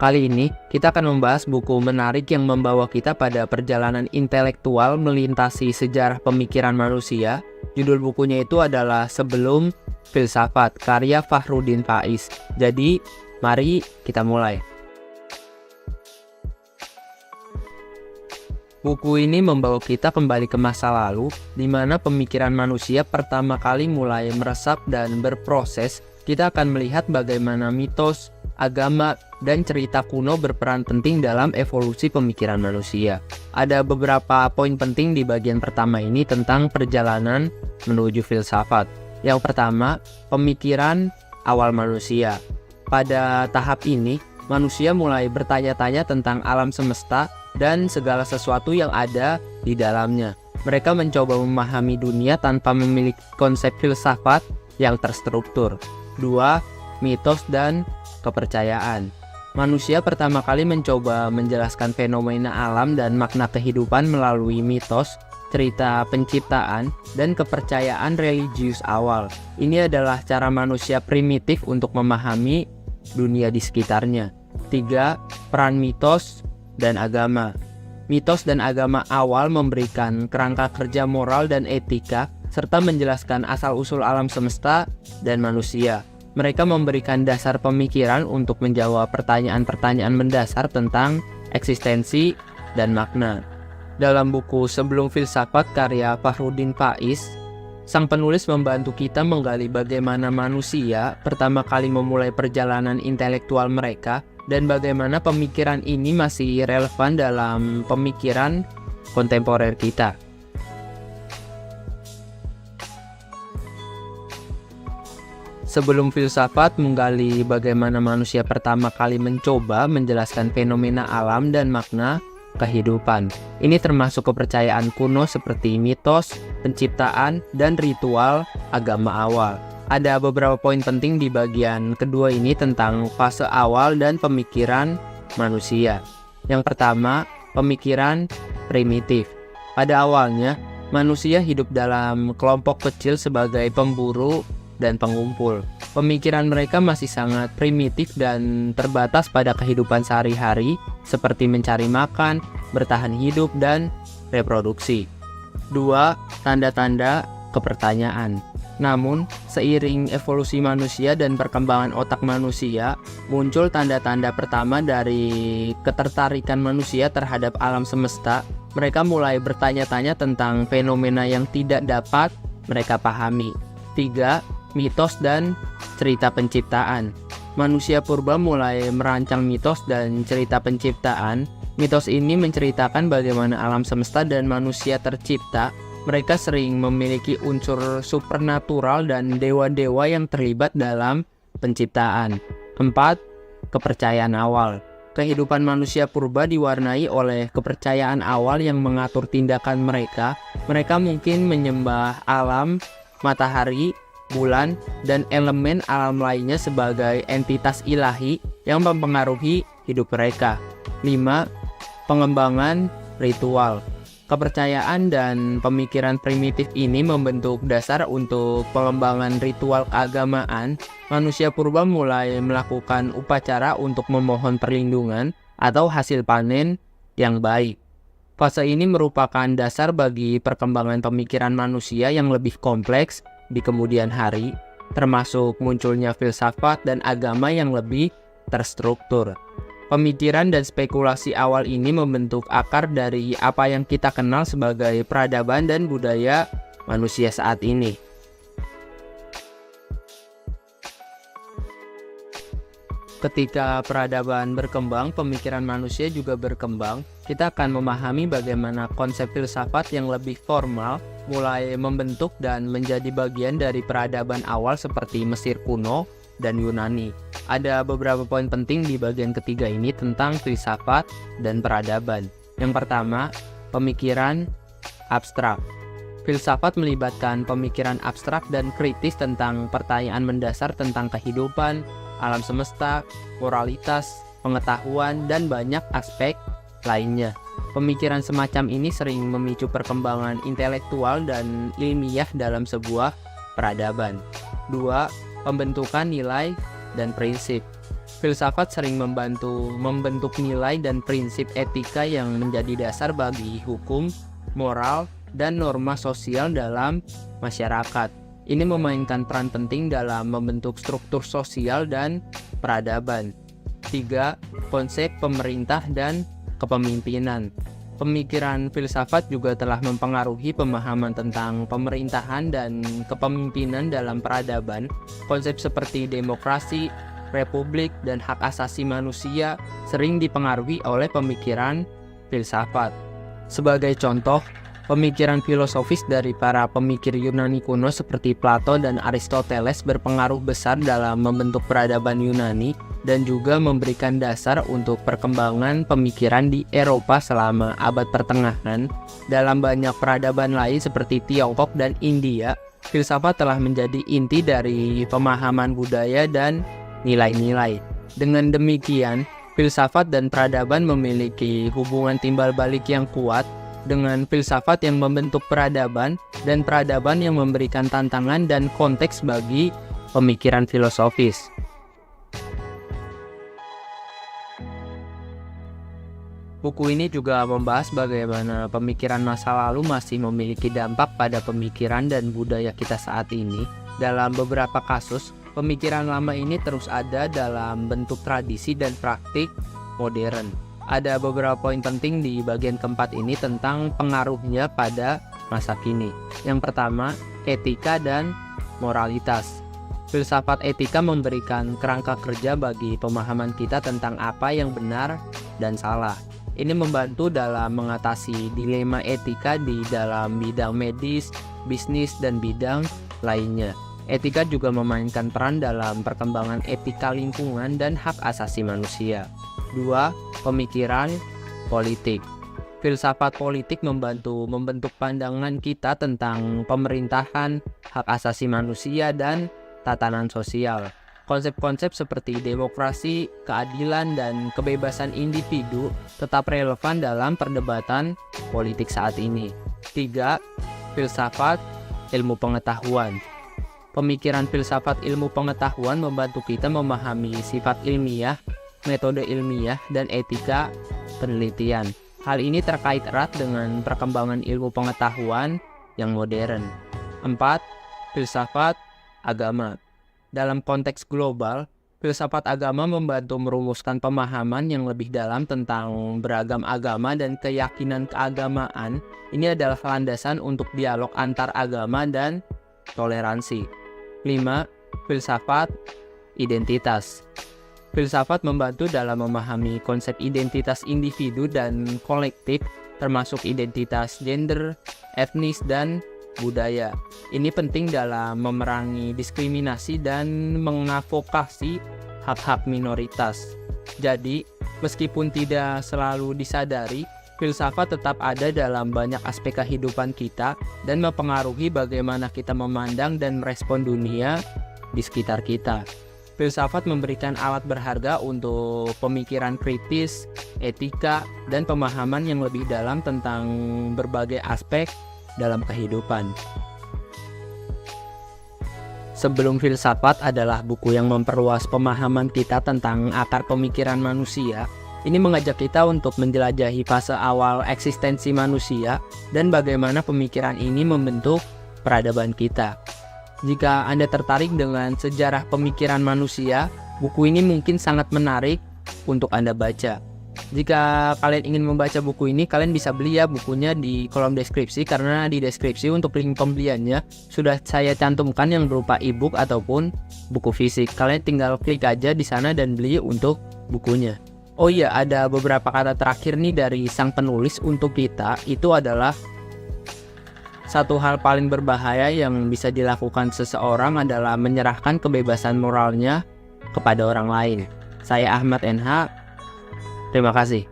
Kali ini kita akan membahas buku menarik yang membawa kita pada perjalanan intelektual melintasi sejarah pemikiran manusia. Judul bukunya itu adalah Sebelum Filsafat, karya Fahrudin Faiz. Jadi, mari kita mulai. Buku ini membawa kita kembali ke masa lalu, di mana pemikiran manusia pertama kali mulai meresap dan berproses. Kita akan melihat bagaimana mitos, agama, dan cerita kuno berperan penting dalam evolusi pemikiran manusia. Ada beberapa poin penting di bagian pertama ini tentang perjalanan menuju filsafat. Yang pertama, pemikiran awal manusia. Pada tahap ini, manusia mulai bertanya-tanya tentang alam semesta dan segala sesuatu yang ada di dalamnya. Mereka mencoba memahami dunia tanpa memiliki konsep filsafat yang terstruktur. 2. Mitos dan kepercayaan. Manusia pertama kali mencoba menjelaskan fenomena alam dan makna kehidupan melalui mitos, cerita penciptaan, dan kepercayaan religius awal. Ini adalah cara manusia primitif untuk memahami dunia di sekitarnya. 3. Peran mitos dan agama. Mitos dan agama awal memberikan kerangka kerja moral dan etika, serta menjelaskan asal-usul alam semesta dan manusia. Mereka memberikan dasar pemikiran untuk menjawab pertanyaan-pertanyaan mendasar tentang eksistensi dan makna. Dalam buku Sebelum Filsafat karya Fahrudin Faiz, sang penulis membantu kita menggali bagaimana manusia pertama kali memulai perjalanan intelektual mereka dan bagaimana pemikiran ini masih relevan dalam pemikiran kontemporer kita. Sebelum Filsafat menggali bagaimana manusia pertama kali mencoba menjelaskan fenomena alam dan makna kehidupan. Ini termasuk kepercayaan kuno seperti mitos, penciptaan, dan ritual agama awal. Ada beberapa poin penting di bagian kedua ini tentang fase awal dan pemikiran manusia. Yang pertama, pemikiran primitif. Pada awalnya, manusia hidup dalam kelompok kecil sebagai pemburu dan pengumpul. Pemikiran mereka masih sangat primitif dan terbatas pada kehidupan sehari-hari seperti mencari makan, bertahan hidup, dan reproduksi. 2. Tanda-tanda kepertanyaan. Namun, seiring evolusi manusia dan perkembangan otak manusia, muncul tanda-tanda pertama dari ketertarikan manusia terhadap alam semesta. Mereka mulai bertanya-tanya tentang fenomena yang tidak dapat mereka pahami. 3. Mitos dan cerita penciptaan. Manusia purba mulai merancang mitos dan cerita penciptaan. Mitos ini menceritakan bagaimana alam semesta dan manusia tercipta. Mereka sering memiliki unsur supernatural dan dewa-dewa yang terlibat dalam penciptaan. 4. Kepercayaan awal. Kehidupan manusia purba diwarnai oleh kepercayaan awal yang mengatur tindakan mereka. Mereka mungkin menyembah alam, matahari, bulan, dan elemen alam lainnya sebagai entitas ilahi yang mempengaruhi hidup mereka. 5. Pengembangan ritual. Kepercayaan dan pemikiran primitif ini membentuk dasar untuk pengembangan ritual keagamaan. Manusia purba mulai melakukan upacara untuk memohon perlindungan atau hasil panen yang baik. Fase ini merupakan dasar bagi perkembangan pemikiran manusia yang lebih kompleks di kemudian hari, termasuk munculnya filsafat dan agama yang lebih terstruktur. Pemikiran dan spekulasi awal ini membentuk akar dari apa yang kita kenal sebagai peradaban dan budaya manusia saat ini. Ketika peradaban berkembang, pemikiran manusia juga berkembang. Kita akan memahami bagaimana konsep filsafat yang lebih formal mulai membentuk dan menjadi bagian dari peradaban awal seperti Mesir kuno dan Yunani. Ada beberapa poin penting di bagian ketiga ini tentang filsafat dan peradaban. Yang pertama, pemikiran abstrak. Filsafat melibatkan pemikiran abstrak dan kritis tentang pertanyaan mendasar tentang kehidupan, alam semesta, moralitas, pengetahuan, dan banyak aspek lainnya. Pemikiran semacam ini sering memicu perkembangan intelektual dan ilmiah dalam sebuah peradaban. 2. Pembentukan nilai dan prinsip. Filsafat sering membantu membentuk nilai dan prinsip etika yang menjadi dasar bagi hukum, moral, dan norma sosial dalam masyarakat. Ini memainkan peran penting dalam membentuk struktur sosial dan peradaban. 3. Konsep pemerintah dan kepemimpinan. Pemikiran filsafat juga telah mempengaruhi pemahaman tentang pemerintahan dan kepemimpinan dalam peradaban. Konsep seperti demokrasi, republik, dan hak asasi manusia sering dipengaruhi oleh pemikiran filsafat. Sebagai contoh, pemikiran filosofis dari para pemikir Yunani kuno seperti Plato dan Aristoteles berpengaruh besar dalam membentuk peradaban Yunani dan juga memberikan dasar untuk perkembangan pemikiran di Eropa selama abad pertengahan. Dalam banyak peradaban lain seperti Tiongkok dan India, filsafat telah menjadi inti dari pemahaman budaya dan nilai-nilai. Dengan demikian, filsafat dan peradaban memiliki hubungan timbal balik yang kuat, dengan filsafat yang membentuk peradaban dan peradaban yang memberikan tantangan dan konteks bagi pemikiran filosofis. Buku ini juga membahas bagaimana pemikiran masa lalu masih memiliki dampak pada pemikiran dan budaya kita saat ini. Dalam beberapa kasus, pemikiran lama ini terus ada dalam bentuk tradisi dan praktik modern. Ada beberapa poin penting di bagian keempat ini tentang pengaruhnya pada masa kini. Yang pertama, etika dan moralitas. Filsafat etika memberikan kerangka kerja bagi pemahaman kita tentang apa yang benar dan salah. Ini membantu dalam mengatasi dilema etika di dalam bidang medis, bisnis, dan bidang lainnya. Etika juga memainkan peran dalam perkembangan etika lingkungan dan hak asasi manusia. 2. Pemikiran politik. Filsafat politik membantu membentuk pandangan kita tentang pemerintahan, hak asasi manusia, dan tatanan sosial. Konsep-konsep seperti demokrasi, keadilan, dan kebebasan individu tetap relevan dalam perdebatan politik saat ini. 3. Filsafat ilmu pengetahuan. Pemikiran filsafat ilmu pengetahuan membantu kita memahami sifat ilmiah, metode ilmiah, dan etika penelitian. Hal ini terkait erat dengan perkembangan ilmu pengetahuan yang modern. 4. Filsafat agama. Dalam konteks global, filsafat agama membantu merumuskan pemahaman yang lebih dalam tentang beragam agama dan keyakinan keagamaan. Ini adalah landasan untuk dialog antar agama dan toleransi. 5. Filsafat identitas. Filsafat membantu dalam memahami konsep identitas individu dan kolektif, termasuk identitas gender, etnis, dan budaya. Ini penting dalam memerangi diskriminasi dan mengadvokasi hak-hak minoritas. Jadi, meskipun tidak selalu disadari, filsafat tetap ada dalam banyak aspek kehidupan kita dan mempengaruhi bagaimana kita memandang dan merespon dunia di sekitar kita. Filsafat memberikan alat berharga untuk pemikiran kritis, etika, dan pemahaman yang lebih dalam tentang berbagai aspek dalam kehidupan. Sebelum Filsafat adalah buku yang memperluas pemahaman kita tentang akar pemikiran manusia. Ini mengajak kita untuk menjelajahi fase awal eksistensi manusia dan bagaimana pemikiran ini membentuk peradaban kita. Jika Anda tertarik dengan sejarah pemikiran manusia, buku ini mungkin sangat menarik untuk Anda baca. Jika kalian ingin membaca buku ini, kalian bisa beli ya bukunya di kolom deskripsi, karena di deskripsi untuk link pembeliannya sudah saya cantumkan yang berupa ebook ataupun buku fisik. Kalian tinggal klik aja di sana dan beli untuk bukunya. Oh iya, ada beberapa kata terakhir nih dari sang penulis untuk kita. Itu adalah satu hal paling berbahaya yang bisa dilakukan seseorang adalah menyerahkan kebebasan moralnya kepada orang lain. Saya Ahmad NH. Terima kasih.